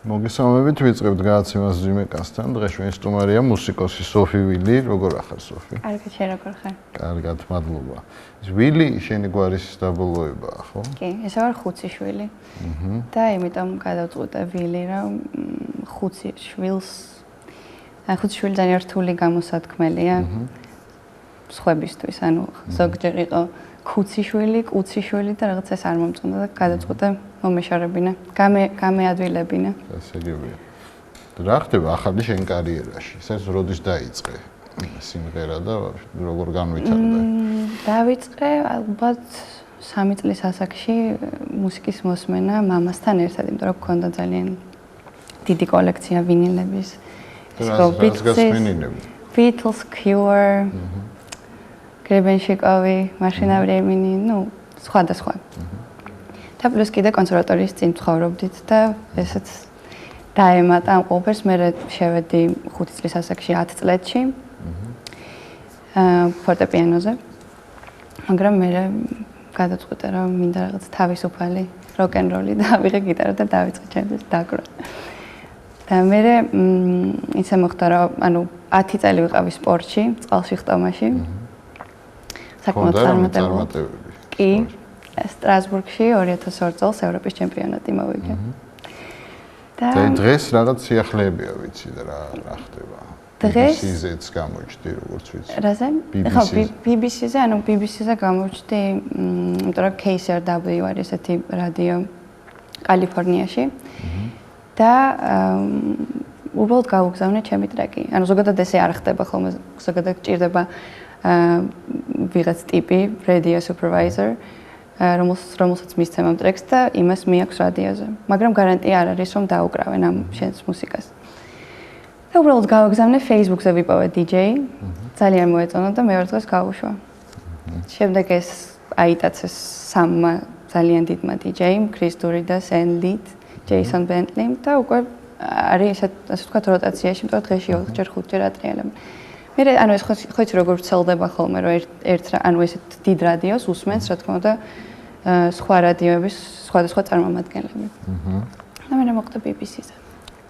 მოგესალმებით, ვიწყებთ გადაცემას ძიმეკასთან. დღეს ჩვენი სტუმარია მუსიკოსი სოფი ვილი. როგორ ახარ სოფი? კარგად, შენ როგორ ხარ? კარგად, მადლობა. ვილი შენი გვარის დაბოლოებაა, ხო? კი, ესე ვარ ხუციშვილი. და იმიტომ გადავწყვიტე ვილი, რომ ხუციშვილი ძალიან რთული გამოსათქმელია სხვებისთვის, ანუ ზოგჯერ იყო ქუციშვილი, კუციშვილი და რაღაც ეს არ მომწონდა და გადავწყვიტე მომეშორებინა, გამეადვილებინა. გასაგებია. რა ხდება ახალი შენ კარიერაში? ეს როდის დაიწყე სიმღერა და როგორ განვითარდა? დავიწყე ალბათ 3 წლის ასაკში მუსიკის მოსმენა მამასთან ერთად, იმიტომ რომ გქონდა ძალიან დიდი კოლექცია ვინილების. Beatles, Cure, გრებენშიკოვი, მაშინა ვრემენი, სხვადასხვა. და პლუს კიდე კონსერვატორიის წინ ცხოვრობდით და ესეც დაემატა ამ ყველაფერს. მე შევედი 5 წლის ასაკში 10 წლეთში ფორტეპიანოზე. მაგრამ მე გადავწყვიტე რომ მინდა რაღაც თავისუფალი როკ-ენ-როლი და ავიღე გიტარა და დავიწყე ჩემთვის დაკვრა. და მე ისე მოხდა რომ ანუ 10 წელი ვიყავი სპორტში, წყალში ხტომაში. საკმაოდ წარმატებული. კი. სტრასბურგში 2002 წელს ევროპის ჩემპიონატი მოვიგე. და დღეს რაღაც სიახლეებია ვიცი და რა ხდება. დღეს BBC-ზეც გამოჩდი როგორც ვიცი. რაზე? ხო, BBC-ზე, ანუ BBC-ზე გამოჩდი, იმიტომ რომ KCRW არის ესეთი რადიო კალიფორნიაში. და უბრალოდ გავუგზავნე ჩემი ტრეკი. ანუ ზოგადად ესე არ ხდება ხოლმე, ზოგადად ჭირდება ვიღაც ტიპი, radio supervisor, რომელსაც მისცემ ამ ტრეკს და იმას მიაქვს რადიოზე. მაგრამ გარანტია არ არის, რომ დაუკრავენ ამ შენს მუსიკას. და უბრალოდ გავაგზავნე Facebook-ზე ვიპოვე DJ, ძალიან მოეწონა და მეორე დღეს გავუშვა. შემდეგ ეს აიტაცეს 3 ძალიან დიდმა DJ-მ, Chris Dury და Sen Lead, Jason Bentley და უკვე არის ასე ვთქვათ როტაციაში, იმიტომ რომ დღეში 4-ჯერ 5-ჯერ ატრიალებ. მე ანუ ეს ხო იცი როგორ ვრცელდება ხოლმე რომ ანუ ესეთ დიდ რადიოს უსმენს რა თქმა უნდა სხვა რადიოების სხვადასხვა წარმომადგენლები. და მე მოხდა BBC-ზე.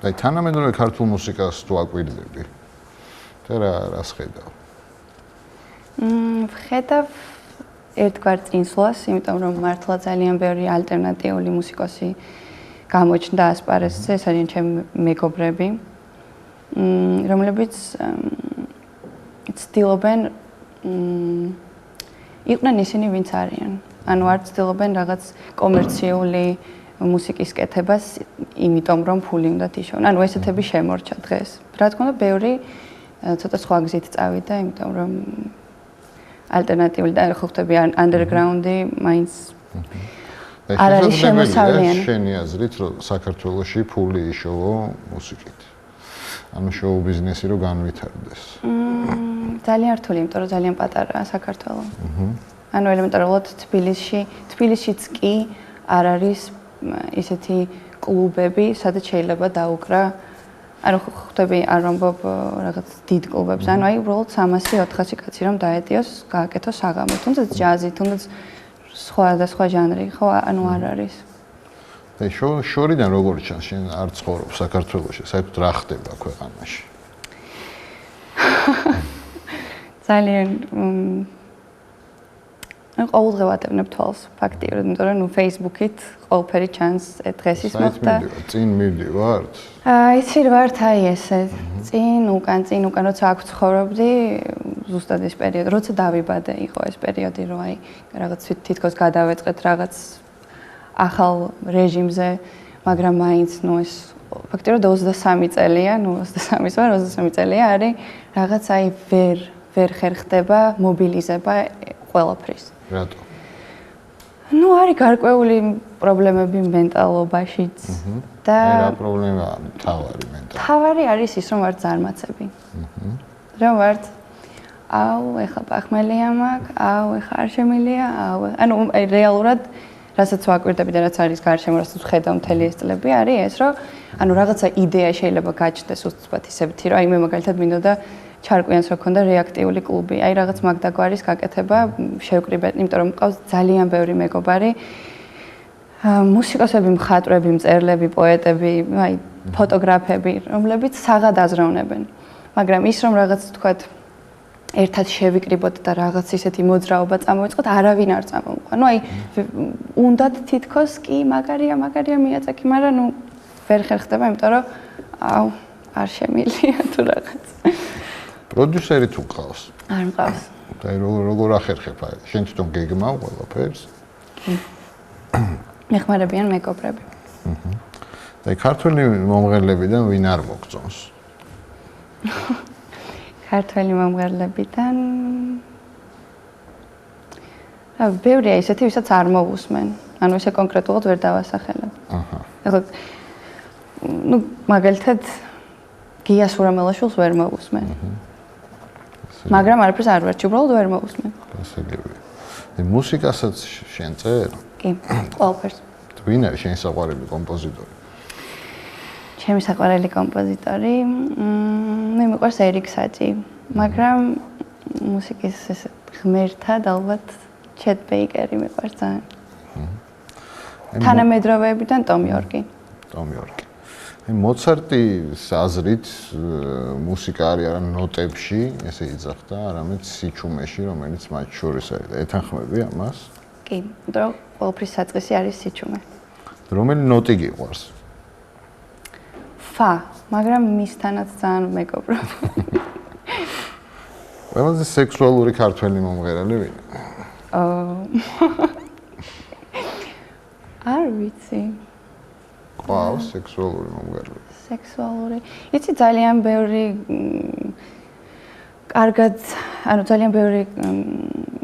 აი თანამედროვე ქართულ მუსიკას თუ აკვირდები და რას ხედავ? ვხედავ ერთგვარ წინსვლას, იმიტომ რომ მართლა ძალიან ბევრი ალტერნატიული მუსიკოსი გამოჩნდა ასპარეზზე, ეს არიან ჩემი მეგობრები, რომლებიც ცდილობენ იყვნენ ისინი ვინც არიან. ანუ არ ცდილობენ რაღაც კომერციული მუსიკის კეთებას, იმიტომ რომ ფული უნდათ იშოვონ. ანუ ესეთები შემორჩა დღეს. რა თქმა უნდა, ბევრი ცოტა სხვა გზით წავიდა, იმიტომ რომ ალტერნატიული და ხო ხტები underground-ი მაინც არ არის შემოსავლიანი. შენი აზრით, რომ საქართველოში ფული იშოვო მუსიკით? ანუ შოუ ბიზნესი რო განვითარდეს. ძალიან რთული, იმიტომ რომ ძალიან პატარაა საქართველო. ანუ ელემენტარულად თბილისშიც კი არ არის ისეთი კლუბები, სადაც შეიძლება დაუკრა. ანუ ხვდები არ ვამბობ რაღაც დიდ კლუბებს. ანუ აი უბრალოდ 300-400 კაცი რომ დაეტიოს, გააკეთოს საღამო, თუნდაც ჯაზი, თუნდაც სხვა ჟანრი, ხო, ანუ არ არის. აი შორიდან როგორ ჩანს შენ არ ცხოვრობ საქართველოში, საერთოდ რა ხდება ქვეყანაში? ძალიან ყოველდღე ვატებნებ თვალს ფაქტიურად, იმიტომ რომ Facebook-ით ყველაფერი ჩანს დღეს ის მოხდა. წინ მივდივართ? იცი ვართ აი ესე წინ უკან როცა აქ ცხოვრობდი, ზუსტად ეს პერიოდი, როცა დავიბადე იყო ეს პერიოდი, რომ აი რაღაც თითქოს გადავეწყეთ რაღაც ახალ რეჟიმზე, მაგრამ მაინც ეს ფაქტიურად 23 წელია, 23 წელია არის რაღაც აი ვერ ხერხდება მობილიზება ყველაფრის. რატო? არის გარკვეული პრობლემები მენტალობაშიც და რა პრობლემაა თავარი მენტალობა? თავარი არის ის, რომ ვარ ზარმაცები. რომ ვარ ეხლა პახმელია მაქვს, ეხლა არ შემილია, ანუ რეალურად რასაც ვაკვირდები და რაც არის გარშემო, რასაც ვხედავ მთელი ეს წლები, არის ეს, რომ ანუ რაღაცა იდეა შეიძლება გაჩნდეს უცბად ისეთი, რომ აი მე მაგალითად მინდოდა ჩარკვიანს რო ქონდა რეაქტიული კლუბი. აი რაღაც მაგდაგვარის გაკეთება შევკრიბეთ, იმიტომ რომ მყავს ძალიან ბევრი მეგობარი, მუსიკოსები, მხატვრები, მწერლები, პოეტები, აი ფოტოგრაფები, რომლებიც საღად აზროვნებენ. მაგრამ ის რომ რაღაც თქვათ ერთად შევიკრიბოთ და რაღაც ისეთი მოძრაობა წამოვიწყოთ, არავინ არ წამოვიწყო. ნუ აი უნდათ თითქოს კი მაგარია მიაწექი, მაგრამ ნუ ვერ ხერხდება, იმიტომ რომ არ შემილია თუ რაღაც. პროდიუსერი თუ ყავს? არ მყავს. და როგორ ახერხებ აი შენ თვითონ გეგმავ ყველაფერს? მეხმარებიან მეკობრები. და ქართველი მომღერლებიდან ვინ არ მოგწონს? ქართველი მომღერლებიდან ბევრია ისეთი, ვისაც არ მოусმენ. ანუ ესე კონკრეტულად ვერ დავასახელებ. ახლა ნუ მაგალითად გია სურამელაშვილს ვერ მოусმენ. მაგრამ არაფერს არ ვერჩი, უბრალოდ ვერ მოусმენ. გასაგებია. მუსიკასაც შენ წერ? კი, ყველაფერს. ვინ არის შენი საყვარელი კომპოზიტორი? ჩემი საყვარელი კომპოზიტორი, მე მიყვარს ერიკ საჭი, მაგრამ მუსიკის ესე ღმერთად ალბათ ჩეტ ბეიკერი მიყვარს ძალიან. თანამედროვეებიდან ტომ იორკი. ტომ იორკი. მოცარტის აზრით მუსიკა არის არა ნოტებში, ესე იძახდა, არამედ სიჩუმეში, რომელიც მათ შორის არის. ეთანხმები ამას? კი, იმიტომ რომ ყველაფრის საწყისი არის სიჩუმე. რომელი ნოტი გიყვარს? ფა, მაგრამ მისთანაც ძალიან მეკობრობ. ყველაზე სექსუალური ქართველი მომღერალი ვინ? არ ვიცი. ყავს სექსუალური მომღერალი? სექსუალური. იცი ძალიან ბევრი კარგად, ანუ ძალიან ბევრი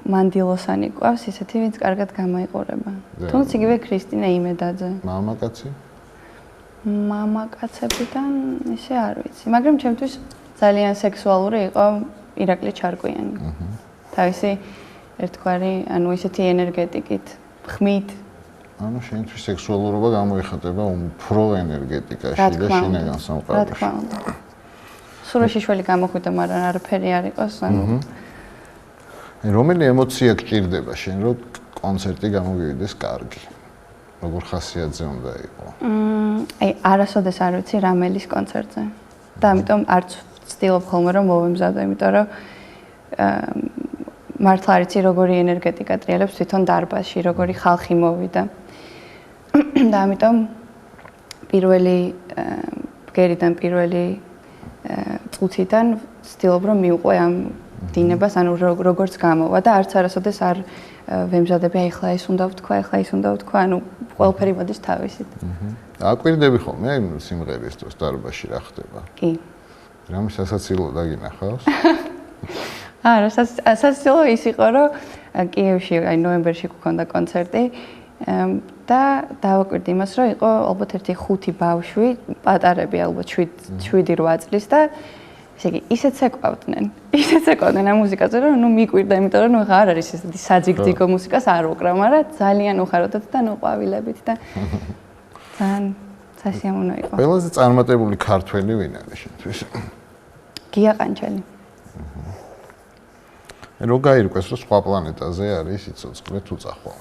მანდილოსანი ყავს, ისეთი ვინც კარგად გამოიყურება. თუნდაც იგივე ქრისტინე იმედაძე. მამაკაცი? მამაკაცებიდან ისე არ ვიცი, მაგრამ ჩემთვის ძალიან სექსუალური იყო ირაკლი ჩარკვიანი. თავისი ერთგვარი, ანუ ისეთი ენერგეტიკით, ხმით. ანუ შენთვის სექსუალურობა გამოიხატება უფრო ენერგეტიკაში და შინაგან სამყაროში. რა თქმა უნდა. სულში შველი გამოხვიდა, მაგრამ არაფერი არ იყოს, ანუ რომელი ემოცია გჭირდება შენ, რომ კონცერტი გამოგივიდეს კარგი? როგორ ხასიათზე უნდა იყო? აი, არასოდეს არ ვიცი რამელის კონცერტზე. და ამიტომ არც ვცდილობ ხოლმე რომ მოვემზადო, იმიტომ რომ მართლა არ იცი როგორი ენერგეტიკა ტრიალებს თვითონ დარბაზში, როგორი ხალხი მოვიდა. და ამიტომ პირველი ბგერიდან პირველი წუთიდან ვცდილობ რომ მივყვე ამ დინებას, ანუ როგორც გამოვა და არც არასოდეს არ ვემზადები, აი ხლა ის უნდა ვთქვა, ახლა ის უნდა ვთქვა, ანუ ყველაფერი მოდის თავისით. აკვირდები ხოლმე აი სიმღერის დროს დარბაზში რა ხდება? კი. რამე სასაცილო დაგინახავს? არა, სასაცილო ის იყო, რომ კიევში აი ნოემბერში გქონდა კონცერტი და დავაკვირდი იმას, რომ იყო ალბათ ერთი 5 ბავშვი, პატარები ალბათ 7-8 წლის და ესე იგი ისეთ ეკავდნენ ამ მუსიკაზე, რომ ნუ მიკვირდა, იმიტომ რომ ნუ აღარ არის ესეთი საძიგძიგო მუსიკას არ ვუკრავ, მაგრამ ძალიან უხაროდათ და ნუ ყვავილებით და ძალიან სასიამოვნო იყო. ყველაზე წარმატებული ქართველი ვინ არის შენთვის? გია ყანჩელი. რო გაირკვეს, რომ სხვა პლანეტაზე არის სიცოცხლე თუ წახვალ?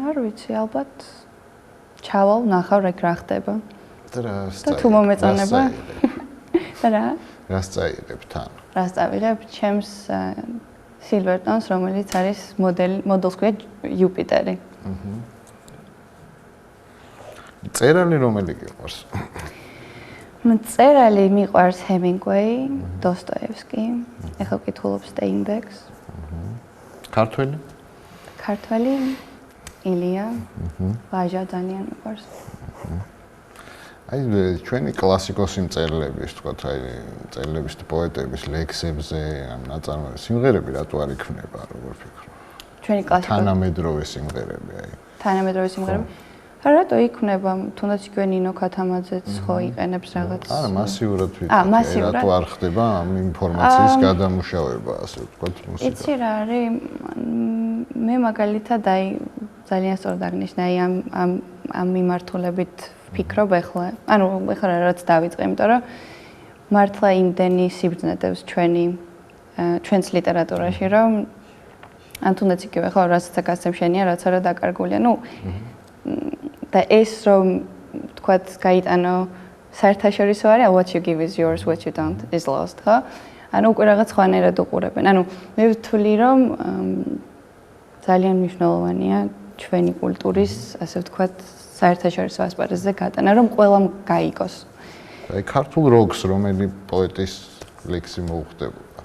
არ ვიცი, ალბათ ჩავალ, ნახავ რა ხდება. და თუ მომეწონება. და რა? რას წაიღებ თან? რას წავიღებ? ჩემს Silvertone-ს, რომელიც არის მოდელს ქვია იუპიტერი. წერალი რომელი გიყვარს? მწერალი მიყვარს Hemingway, Dostoevsky, ეხლა ვკითხულობ Steinbecks. ქართველი? ქართველი ილია, ვაჟა ძალიან მიყვარს. აი ჩვენი კლასიკოსი მწერლების, თქვათ, აი მწერლების და პოეტების ლექსებზე, ან ნაწარმოების სიმღერები რატო არ იქნება, როგორ ფიქრობ? ჩვენი კლასიკოსი თანამედროვე სიმღერები, აი. თანამედროვე სიმღერები. რატო იქნება? თუნდაც იქვე ნინო ქათამაძეც ხო იყენებს რაღაც. არა, მასიურად ვიტყვი, რატო არ ხდება ამ ინფორმაციის გადამუშავება, ასე ვთქვათ, მუსიკაში. იცი რა არის? მე მაგალითად აი ძალიან სწორად აღნიშნე, აი ამ მიმართულებით ვფიქრობ ახლა. ანუ ახლა რაც დავიწყე, იმიტომ რომ მართლა იმდენი სიბრძნე დევს ჩვენს ლიტერატურაში, რომ ან თუნდაც იგივე ხო, რასაც გასცემშენია, რაც არა დაკარგულია. ნუ და ეს რომ თქვათ გაიტანო საერთაშორისო არის, what you give is yours, what you don't is lost, ხო? ანუ უკვე რაღაც ხვანერად უყურებენ. ანუ მე ვთვლი რომ ძალიან მნიშვნელოვანია ჩვენი კულტურის, ასე ვთქვათ, საერთაშორისო ასპარეზზე გატანა, რომ ყველამ გაიგოს. აი ქართულ როკს რომელი პოეტის ლექსი მოუხდებოდა?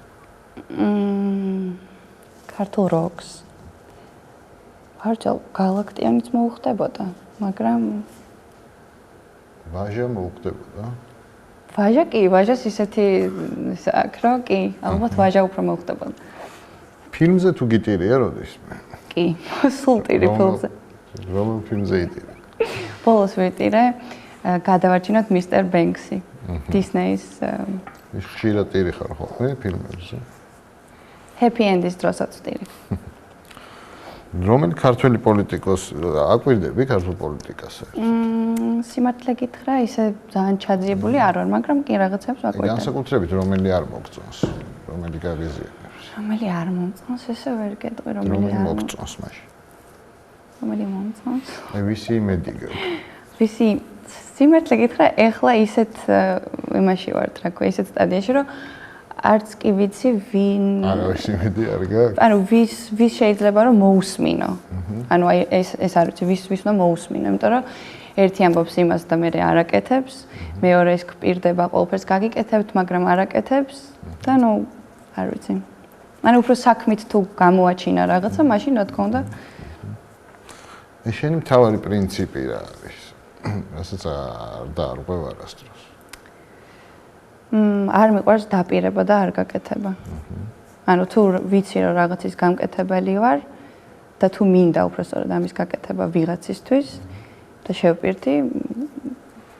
ქართულ როკს. ვარჯალ გალაქტიონიც მოუხდებოდა, მაგრამ ვაჟა მოუხდებოდა? ვაჟა კი, ვაჟას ისეთი აქ რო კი, ალბათ ვაჟა უფრო მოუხდებოდა. ფილმზე თუ გიტირია როდისმე? კი, სულ ტირი ფილმზე. რომელ ფილმზე იტირე? ბოლოს ვიტირე, გადავარჩინოთ მისტერ ბენქსი. დისნეის ხშირად ტირი ხარ ხოლმე ფილმებზე? Happy End-ის დროსაც ვტირი. რომელი ქართველი პოლიტიკოს აკვირდები ქართულ პოლიტიკას? სიმართლე გითხრა, ისე ძალიან ჩაძიებული არ ვარ, მაგრამ კი რაღაცებს ვაკვირდები. განსაკუთრებით რომელი არ მოგწონს, რომელი გაღიზიანებს? რომელი არ მომწონს, ესე ვერ გეტყვი, რომელი არ მოგწონს მაშინ. რომელი მომწონს? აი ვისი იმედი გაქვს? ვისი სიმართლე გითხრა, ეხლა ისეთ იმაში ვარ, რა ქვია, ისეთ სტადიაში, რომ არც კი ვიცი ვინ არა ვისი იმედი არ გაქვს? ანუ ვის შეიძლება რომ მოусმინო. ანუ აი ეს არ ვიცი, ვის უნდა მოусმინო, იმიტომ რომ ერთი ამბობს იმას და მე არაკეთებს, მეორე ის გპირდება ყველაფერს გაგიკეთებთ, მაგრამ არაკეთებს და ნუ არ ვიცი. ანუ უფრო საქმით თუ გამოაჩინა რაღაცა, მაშინ რა თქმა უნდა. შენი მთავარი პრინციპი რა არის? რასაც არ დაარღვევ არასდროს. არ მიყვარს დაპირება და არ გაკეთება. ანუ თუ ვიცი რომ რაღაცის გამკეთებელი ვარ და თუ მინდა უბრალოდ ამის გაკეთება ვიღაცისთვის და შევპირდი,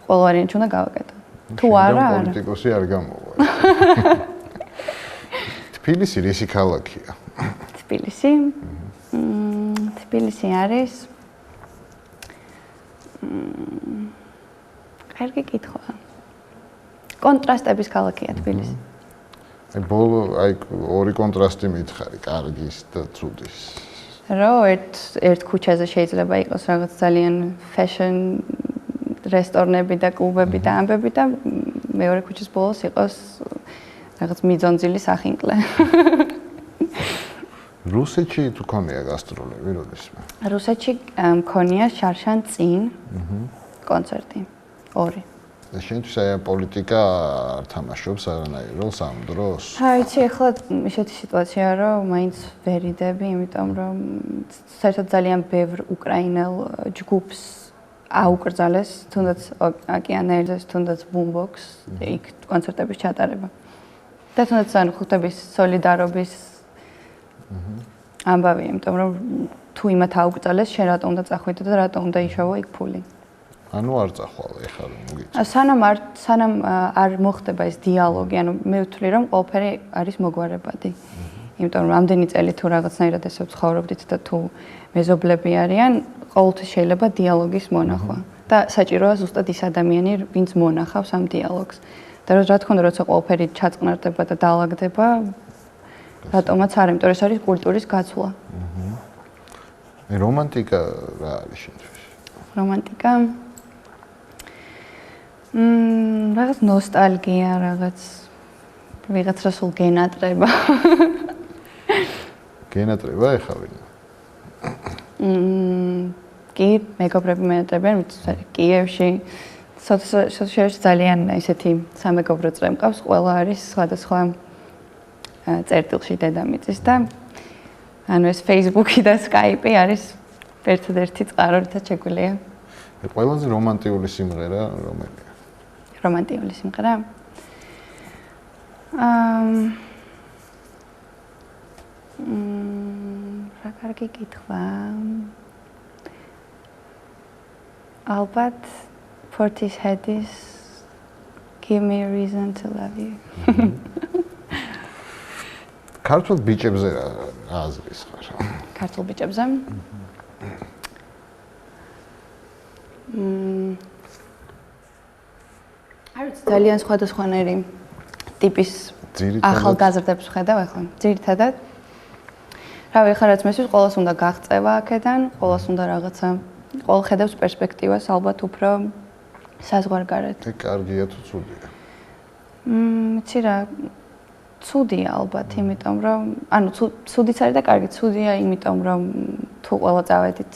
ყოველ ვარიანტში უნდა გავაკეთო. თუ არა, არა. პოლიტიკოსი არ გამოვა. თბილისი რისი ქალაქია? თბილისი? თბილისი არის კარგი კითხვა. კონტრასტების ქალაქია თბილისი. აი ბოლო აი ორი კონტრასტი მითხარი, კარგის და ცუდის. რომ ერთ ქუჩაზე შეიძლება იყოს რაღაც ძალიან fashion რესტორნები და კლუბები და ამბები და მეორე ქუჩის ბოლოს იყოს რაღაც მიზონძილი სახინკლე. რუსეთში თუ ქონია გასტროლები როდისმე? რუსეთში მქონია შარშან წინ კონცერტი. ორი. და შენთვის აი პოლიტიკა არ თამაშობს არანაირ როლს ამ დროს? აი, იცი, ახლა ისეთი სიტუაცია, რომ მაინც ვერიდები, იმიტომ რომ საერთოდ ძალიან ბევრ უკრაინელ ჯგუფს აუკრძალეს, თუნდაც ოკეანელზეს, თუნდაც Boombox, იქ კონცერტების ჩატარება. და თუნდაც ანუ ხუთების სოლიდარობის ამბავია, იმიტომ რომ თუ იმათ აუკრძალეს, შენ რატომ უნდა წახვიდე და რატომ უნდა იშოვო იქ ფული? ანუ არ წახვალე ეხლა რომ მოგიწევ. სანამ არ მოხდება ეს დიალოგი, ანუ მე ვთვლი რომ ყველაფერი არის მოგვარებადი. იმიტომ რომ რამდენი წელი თუ რაღაცნაირად ესე ვცხოვრობდით და თუ მეზობლები არიან, ყოველთვის შეიძლება დიალოგის მონახვა. და საჭიროა ზუსტად ის ადამიანი, ვინც მონახავს ამ დიალოგს. და რა თქმა უნდა, როცა ყველაფერი ჩაწყნარდება და დაალაგდება, რატომაც არ, იმიტომ ეს არის კულტურის გაცვლა. რომანტიკა რა არის შენთვის? რომანტიკა რაღაც ნოსტალგია, რაღაც ვიღაცა სულ გენატრება. გენატრება ეხა ვინ? კი, მეგობრები მენატრებიან, ვიცი, კიევში. სოციალში ძალიან ისეთი სამეგობრო წრე მყავს, ყველა არის სხვადასხვა წერტილში დედამიწის და ანუ ეს Facebook-ი და Skype-ი არის ერთადერთი წყარო, რითაც შეგვიძლია. ყველაზე რომანტიული სიმღერა რომელია? რომანტიული სიმღერა? რა კარგი კითხვა. ალბათ Portishead's Give Me a Reason to Love You. ქართულ ბიჭებზე რა აზრის ხარ? ქართულ ბიჭებზე? არის ძალიან სხვადასხვანაირი ტიპის ახალგაზრდებს ვხედავ ახლა. ძირითადად რავი, ხა რაც მესმის, ყოველს უნდა გაღწევა აქედან, ყოველს უნდა რაღაცა, ყოველ ხედავს პერსპექტივას ალბათ უფრო საზღვარგარეთ. კარგია თუ ცუდია? იცი რა, ცუდია ალბათ, იმიტომ რომ, ანუ ცუდიც არის და კარგი, ცუდია, იმიტომ რომ თუ ყველა წავედით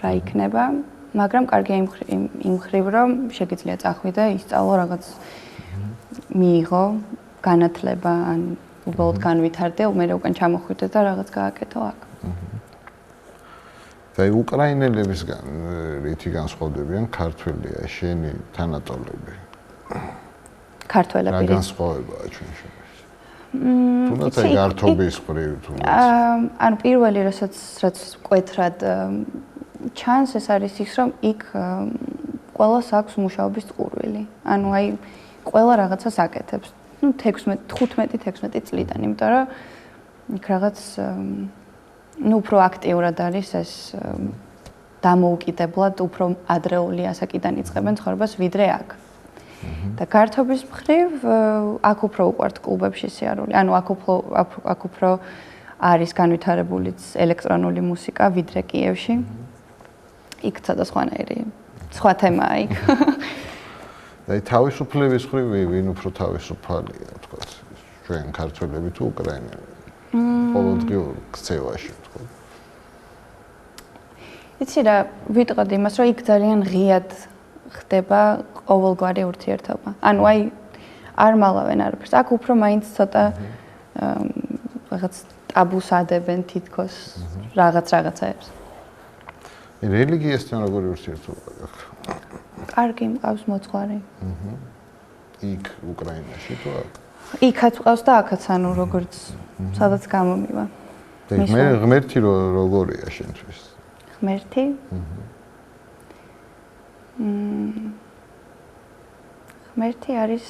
რა იქნება, მაგრამ კარგია იმ ხრივ, რომ შეგიძლია წახვიდე, ისწავლო რაღაც მიიღო, განათლება, ან უბრალოდ განვითარდე, მე უკან ჩამოხვიდე და რაღაც გააკეთო აქ. და უკრაინელებისგან რითი განსხვავდებიან ქართველია შენი თანატოლები? ქართველები. რა განსხვავებაა ჩვენ შორის? თუნდაც აი გართობის ხრივ თუნდაც. ანუ პირველი რასაც მკვეთრად ჩანს ეს არის ის რომ იქ ყველას აქვს მუშაობის ყურვილი. ანუ აი ყველა რაღაცას აკეთებს. ნუ 15-16 წლიდან, იმიტომ რომ იქ რაღაც ნუ უფრო აქტიურად არის ეს დამოუკიდებლად უფრო ადრეული ასაკიდან იწყებენ ცხოვრებას ვიდრე აქ. და გართობის მხრივ აქ უფრო უყვართ კლუბებში სიარული. ანუ აქ უფრო არის განვითარებულიც ელექტრონული მუსიკა ვიდრე კიევში. იქ ცოტა სხვანაირი სხვა თემაა იქ. და თავისუფლების მხრივ ვინ უფრო თავისუფალია, თქვა, ჩვენ ქართველები თუ უკრაინელები? ყოველდღიურ ქცევაში, თქვა. იცი რა, ვიტყოდი იმას, რომ იქ ძალიან ღიად ხდება ყოველგვარი ურთიერთობა. ანუ აი არ მალავენ არაფერს. აქ უფრო მაინც ცოტა რაღაც ტაბუს ადებენ თითქოს რაღაცაებს. რელიგიასთან როგორი ურთიერთობა გაქვს? კარგი მყავს მოძღვარი. იქ უკრაინაში თუ აქ? იქაც მყავს და აქაც ანუ როგორც სადაც გამომივა. მე ღმერთი როგორია შენთვის? ღმერთი? ღმერთი არის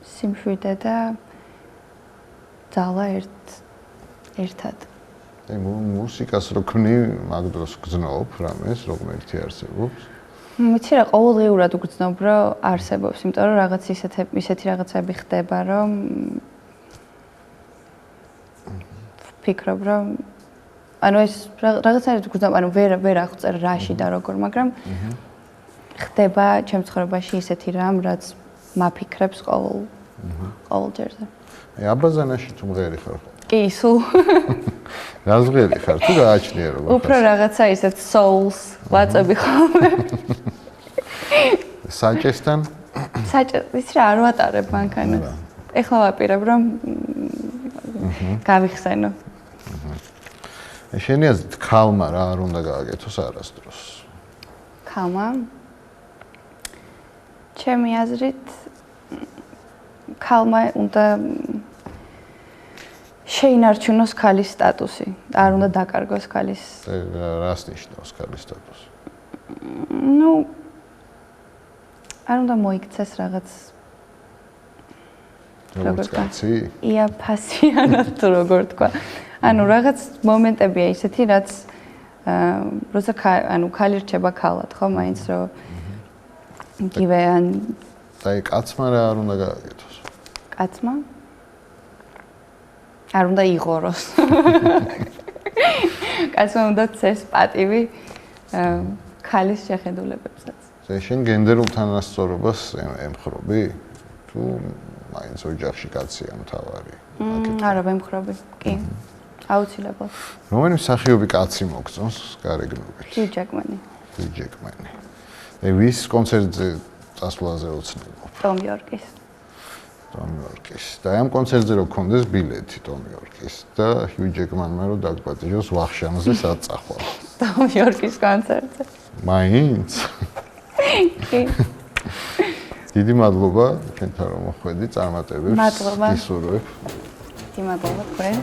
სიმშვიდე და ძალა ერთად. აი მუსიკას რო ქმნი, მაგ დროს გძნობ რამეს, რომ ღმერთი არსებობს? ვიცი რა, ყოველდღიურად უგრძნობ, რომ არსებობს, იმიტომ რომ რაღაც ისეთი რაღაცები ხდება, რომ ვფიქრობ, რომ ანუ ეს რაღაცა უგრძნობ, ანუ ვერ აღწერ რაში და როგორ, მაგრამ ხდება ჩემ ცხოვრებაში ისეთი რამ, რაც მაფიქრებს ყოველ ჯერზე. აი აბაზანაში თუ მღერი ხარ ხო? კი, სულ. გაზღერი ხარ თუ გააჩნია როგორ? უფრო რაღაცა ისეთ souls ვაწები ხოლმე. საჭესთან? ვიცი რა, არ ვატარებ მანქანას. ეხლა ვაპირებ, რომ გავიხსენო. შენი აზრით, ქალმა რა არ უნდა გააკეთოს არასდროს? ქალმა? ჩემი აზრით, ქალმა უნდა შეინარჩუნოს ქალის სტატუსი. არ უნდა დაკარგოს ქალის. რას ნიშნავს ქალის სტატუსი? ნუ არ უნდა მოიქცეს რაღაც როგორც კაცი? იაფასიანად თუ როგორ თქვა. ანუ რაღაც მომენტებია ისეთი, რაც როცა ანუ ქალი რჩება ქალად, ხო, მაინც რომ იგივე ან აი კაცმა რა არ უნდა გააკეთოს? კაცმა? არ უნდა იღოროს. კაცმა უნდა წეს პატივი ქალის შეხედულებებსაც. შენ გენდერულ თანასწორობას ემხრობი? თუ მაინც ოჯახში კაცია მთავარი? არა, ვემხრობი. კი. აუცილებლად. რომელი მსახიობი კაცი მოგწონს გარეგნობით? Hugh Jackman. Hugh Jackman. ვის კონცერტზე წასვლაზე ოცნებობ? Tom York-ის. Tom York-ის. და ამ კონცერტზე რო გქონდეს ბილეთი Tom York-ის და Hugh Jackman-მა რო დაგპატიჟოს ვახშამზე სად წახვალ? Tom York-ის კონცერტზე. მაინც? კი. დიდი მადლობა ჩვენთან რომ მოხვედი წარმატებებს. მადლობა. გისურვებ. დიდი მადლობა თქვენ.